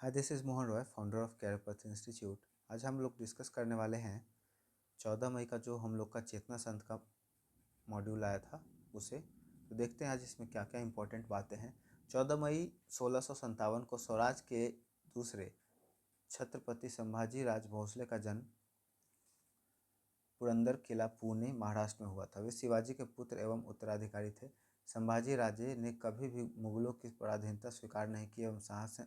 Hi, this is Mohan Roy, founder of career institute. आज हम लोग डिस्कस करने वाले हैं 14 मई का जो हम लोग का चेतना संत का मॉड्यूल आया था उसे। तो देखते हैं आज इसमें क्या क्या इंपॉर्टेंट बातें हैं। 14 मई 1657 को स्वराज के दूसरे छत्रपति संभाजी राज भोसले का जन्म पुरंदर किला, पुणे, महाराष्ट्र में हुआ था। वे शिवाजी के पुत्र एवं उत्तराधिकारी थे। संभाजी राजे ने कभी भी मुगलों की पराधीनता स्वीकार नहीं की एवं साहस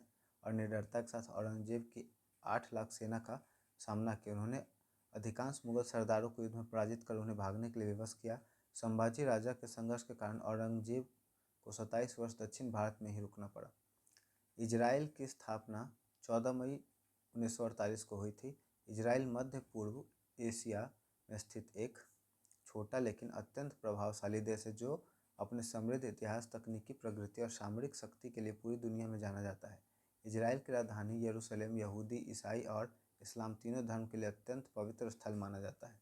और निडरता के साथ औरंगजेब की 8 लाख सेना का सामना किया। उन्होंने अधिकांश मुगल सरदारों को युद्ध में पराजित कर उन्हें भागने के लिए विवश किया। संभाजी राजा के संघर्ष के कारण औरंगजेब को 27 वर्ष दक्षिण भारत में ही रुकना पड़ा। इजराइल की स्थापना 14 मई 1948 को हुई थी। इजराइल मध्य पूर्व एशिया में स्थित एक छोटा लेकिन अत्यंत प्रभावशाली देश है जो अपने समृद्ध इतिहास, तकनीकी प्रगति और सामरिक शक्ति के लिए पूरी दुनिया में जाना जाता है। इजराइल की राजधानी यरूशलेम यहूदी, ईसाई और इस्लाम तीनों धर्म के लिए अत्यंत पवित्र स्थल माना जाता है।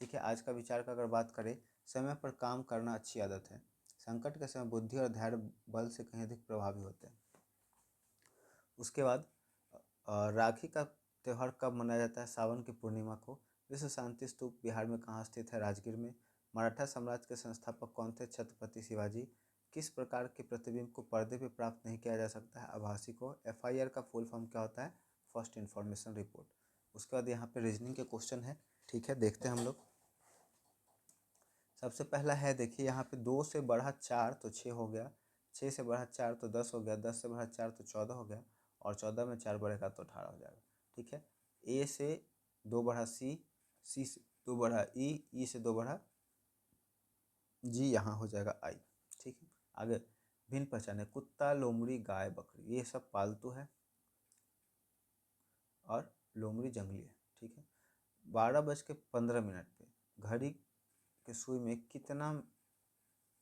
ठीक है, आज का विचार का अगर बात करें, समय पर काम करना अच्छी आदत है। संकट के समय बुद्धि और धैर्य बल से कहीं अधिक प्रभावी होते हैं। उसके बाद राखी का त्यौहार कब मनाया जाता है? सावन की पूर्णिमा को। विश्व शांति स्तूप बिहार में कहाँ स्थित है? राजगीर में। मराठा साम्राज्य के संस्थापक कौन थे? छत्रपति शिवाजी। किस प्रकार के प्रतिबिंब को पर्दे पे प्राप्त नहीं किया जा सकता है? आभासी को। FIR का फुल फॉर्म क्या होता है? First information report. उसके बाद यहाँ पे रीजनिंग के क्वेश्चन है। ठीक है, देखते हैं हम लोग। सबसे पहला है, देखिए यहाँ पे 2 से बढ़ा 4 तो 6 हो गया, 6 से बढ़ा 4 तो 10 हो गया, 10 से बढ़ा 4 तो 14 हो गया और 14 में 4 बढ़ेगा तो 18 हो जाएगा। ठीक है, A से 2 बढ़ा C, C से 2 बढ़ा E से 2 बढ़ा G, यहाँ हो जाएगा I। ठीक है, आगे भिन्न पहचाने। कुत्ता, लोमड़ी, गाय, बकरी, ये सब पालतू है और लोमड़ी जंगली है। ठीक है, 12:15 पे घड़ी के सुई में कितना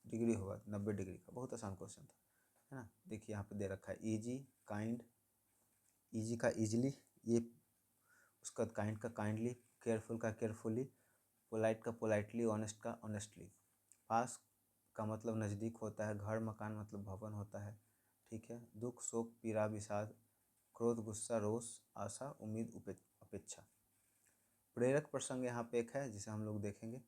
डिग्री होगा? 90 डिग्री का। बहुत आसान क्वेश्चन था, है ना। देखिए यहाँ पे दे रखा है इजी, काइंड, इजी का इजली, ये उसका काइंड का काइंडली, केयरफुल का केयरफुली, पोलाइट का पोलाइटली, ऑनेस्ट का ऑनेस्टली। पास का मतलब नज़दीक होता है, घर मकान मतलब भवन होता है। ठीक है, दुख, शोक, पीड़ा, विषाद, क्रोध, गुस्सा, रोष, आशा, उम्मीद, अपेक्षा। प्रेरक प्रसंग यहाँ पे एक है जिसे हम लोग देखेंगे।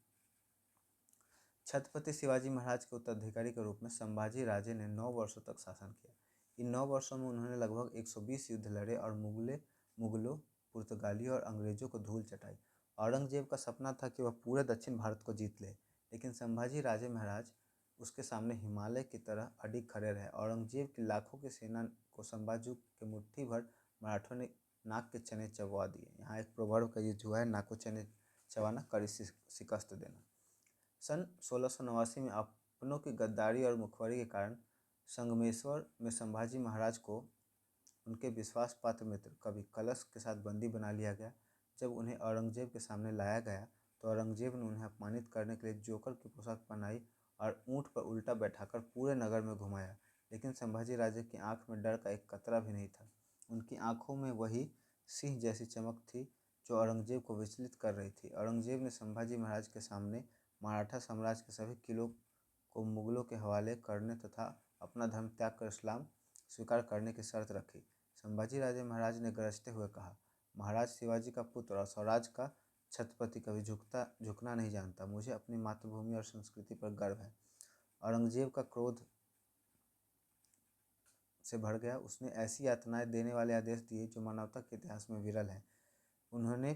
छत्रपति शिवाजी महाराज के उत्तराधिकारी के रूप में संभाजी राजे ने 9 वर्षों तक शासन किया। इन 9 वर्षों में उन्होंने लगभग 120 युद्ध लड़े और मुगलों, पुर्तगालियों और अंग्रेजों को धूल चटाई। औरंगजेब का सपना था कि वह पूरे दक्षिण भारत को जीत ले, लेकिन संभाजी राजे महाराज उसके सामने हिमालय की तरह अडिग खड़े रहे। औरंगजेब की लाखों की सेना को संभाजी के मुट्ठी भर मराठों ने नाक के चने चबवा दिए। यहाँ एक प्रोवर्ब का यूज हुआ है, नाक के चने चबाना, कड़ी शिकस्त देना। सन 1689 में अपनों की गद्दारी और मुखबरी के कारण संगमेश्वर में संभाजी महाराज को उनके विश्वास पात्र मित्र कवि कलश के साथ बंदी बना लिया गया। जब उन्हें औरंगजेब के सामने लाया गया तो औरंगजेब ने उन्हें अपमानित करने के लिए जोकर की पोशाक पहनाई और ऊँट पर उल्टा बैठाकर पूरे नगर में घुमाया। लेकिन संभाजी राजे की आंख में डर का एक कतरा भी नहीं था। उनकी आंखों में वही सिंह जैसी चमक थी जो औरंगजेब को विचलित कर रही थी। औरंगजेब ने संभाजी महाराज के सामने मराठा साम्राज्य के सभी किलों को मुगलों के हवाले करने तथा अपना धर्म त्याग कर इस्लाम स्वीकार करने की शर्त रखी। संभाजी राजे महाराज ने गरजते हुए कहा, महाराज शिवाजी का पुत्र और स्वराज का छत्रपति कभी झुकना नहीं जानता। मुझे अपनी मातृभूमि और संस्कृति पर गर्व है। औरंगजेब का क्रोध से भर गया। उसने ऐसी यातनाएं देने वाले आदेश दिए जो मानवता के इतिहास में विरल हैं। उन्होंने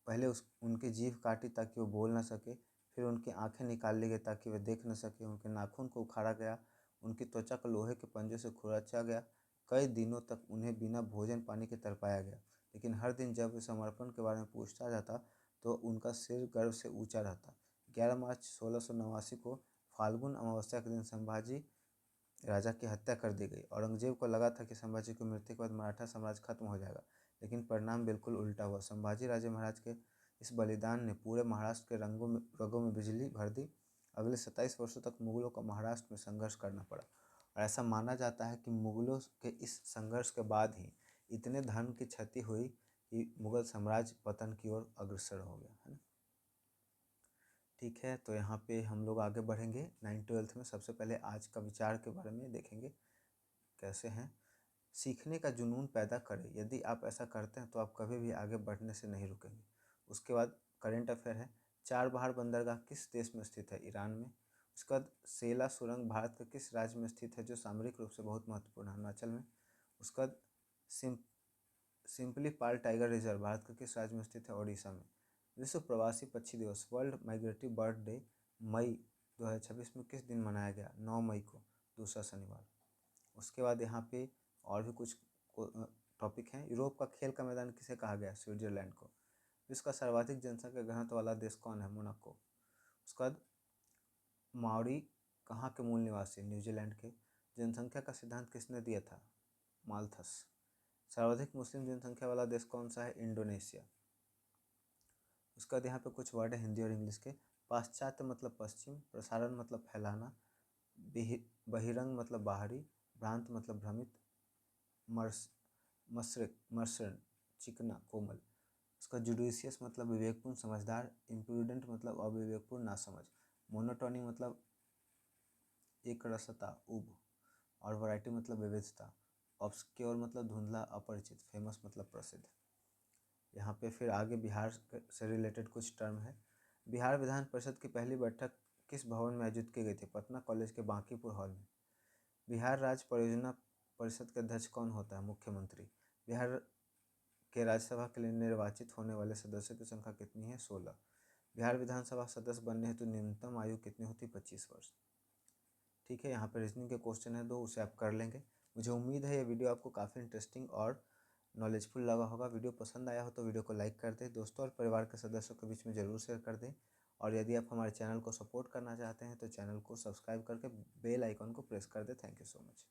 पहले उनकी जीभ काटी ताकि वो बोल न सके, फिर उनकी आंखें निकाल ली गई ताकि वे देख न सके, उनके नाखून को उखाड़ा गया, उनकी त्वचा को लोहे के पंजों से खुरचा गया। कई दिनों तक उन्हें बिना भोजन पानी के तड़पाया गया, लेकिन हर दिन जब वे समर्पण के बारे में पूछता जाता तो उनका सिर गर्व से ऊंचा रहता। 11 मार्च 1689 को फाल्गुन अमावस्या के दिन संभाजी राजा की हत्या कर दी गई। औरंगजेब को लगा था कि संभाजी की मृत्यु के बाद मराठा साम्राज्य खत्म हो जाएगा, लेकिन परिणाम बिल्कुल उल्टा हुआ। संभाजी राजे महाराज के इस बलिदान ने पूरे महाराष्ट्र के रगों में बिजली भर दी। अगले 27 वर्षों तक मुगलों को महाराष्ट्र में संघर्ष करना पड़ा और ऐसा माना जाता है कि मुगलों के इस संघर्ष के बाद ही इतने धन की क्षति हुई कि मुगल साम्राज्य पतन की ओर अग्रसर हो गया, है ना। ठीक है, तो यहाँ पे हम लोग आगे बढ़ेंगे 9th 12th में। सबसे पहले आज का विचार के बारे में देखेंगे कैसे हैं। सीखने का जुनून पैदा करें। यदि आप ऐसा करते हैं तो आप कभी भी आगे बढ़ने से नहीं रुकेंगे। उसके बाद करेंट अफेयर है, चाबहार बंदरगाह किस देश में स्थित है? ईरान में। उसके बाद सेला सुरंग भारत के किस राज्य में स्थित है जो सामरिक रूप से बहुत महत्वपूर्ण है? हिमाचल में। उसके बाद सिंपली पाल टाइगर रिजर्व भारत के किस राज्य में स्थित है? ओडिशा में। विश्व प्रवासी पक्षी दिवस वर्ल्ड माइग्रेटरी बर्ड डे मई 2026 में किस दिन मनाया गया? 9 मई को, दूसरा शनिवार। उसके बाद यहाँ पे और भी कुछ टॉपिक हैं। यूरोप का खेल का मैदान किसे कहा गया? स्विट्जरलैंड को। विश्व का सर्वाधिक जनसंख्या घनत्व वाला देश कौन है? मोनाको। उसके बाद माओरी कहाँ के मूल निवासी? न्यूजीलैंड के। जनसंख्या का सिद्धांत किसने दिया था? माल्थस। सर्वाधिक मुस्लिम जनसंख्या वाला देश कौन सा है? इंडोनेशिया। उसके बाद यहाँ पे कुछ वर्ड है हिंदी और इंग्लिश के। पाश्चात्य मतलब पश्चिम, प्रसारण मतलब फैलाना, बहिरंग मतलब बाहरी, भ्रांत मतलब भ्रमित, मसृण चिकना कोमल। उसका जुडिशियस मतलब विवेकपूर्ण समझदार, इम्प्रूडेंट मतलब अविवेकपूर्ण नासमझ, मोनोटोनी मतलब एक रसता उब, और वैरायटी मतलब विविधता, ऑब्सक्योर मतलब धुंधला अपरिचित, फेमस मतलब प्रसिद्ध। यहाँ पे फिर आगे बिहार से रिलेटेड कुछ टर्म है। बिहार विधान परिषद की पहली बैठक किस भवन में आयोजित की गई थी? पटना कॉलेज के बांकीपुर हॉल में। बिहार राज्य परियोजना परिषद के अध्यक्ष कौन होता है? मुख्यमंत्री। बिहार के राज्यसभा के लिए निर्वाचित होने वाले सदस्यों की संख्या कितनी है? 16। बिहार विधानसभा सदस्य बनने हेतु न्यूनतम आयु कितनी होती? 25 वर्ष। ठीक है, यहाँ पे रीजनिंग के क्वेश्चन है 2, उसे आप कर लेंगे। मुझे उम्मीद है ये वीडियो आपको काफ़ी इंटरेस्टिंग और नॉलेजफुल लगा होगा। वीडियो पसंद आया हो तो वीडियो को लाइक कर दें, दोस्तों और परिवार के सदस्यों के बीच में ज़रूर शेयर कर दें। और यदि आप हमारे चैनल को सपोर्ट करना चाहते हैं तो चैनल को सब्सक्राइब करके बेल आइकन को प्रेस कर दें। Thank you so much.